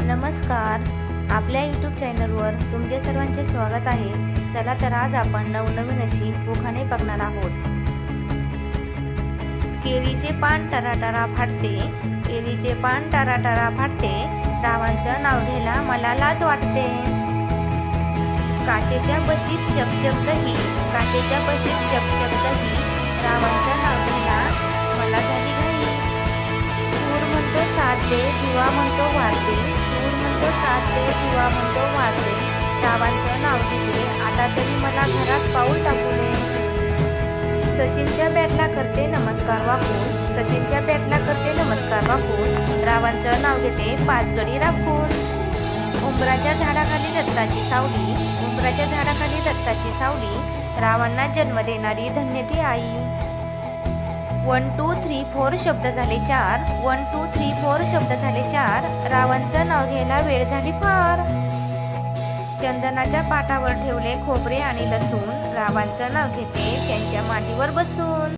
नमस्कार, आपल्या यूट्यूब चॅनलवर तुमचे सर्वांचे स्वागत आहे। चला तर आज आपण नवनवीन अशी उखाणे बघणार आहोत। केळीचे पान टराटरा फाटते, केळीचे पान टराटरा फाटते, रावांचं नाव घ्यायला मला लाज वाटते। काचेच्या बशीत चकचक दही, काचेच्या बशीत चकचक दही, रावांचं नाव घ्यायला मला झाली घाई। सूर म्हणतो साथ दे, दिवा म्हणतो वाढते, सूर म्हणतो साथ दे, दिवा म्हणतो वाढते, रावांचं नाव घेते, आता तरी मला घरात पाऊल टाकू दे। सचिनच्या बॅटला करते नमस्कार वाकून, सचिनच्या बॅटला करते नमस्कार वाकून, रावांचं नाव घेते 5 गडी राखून। उंबराच्या झाडाखाली दत्ताची सावली, उंबराच्या झाडाखाली दत्ताची सावली, रावांना जन्म देणारी धन्य ती आई। 1 2 3 4 शब्द झाले 4, 1 2 3 4 शब्द झाले 4, रावांचं नाव घ्यायला वेळ झाली फार। चंदनाच्या पाटावर ठेवले खोबरे आणि लसूण, रावांचं नाव घेते त्यांच्या मांडीवर बसून।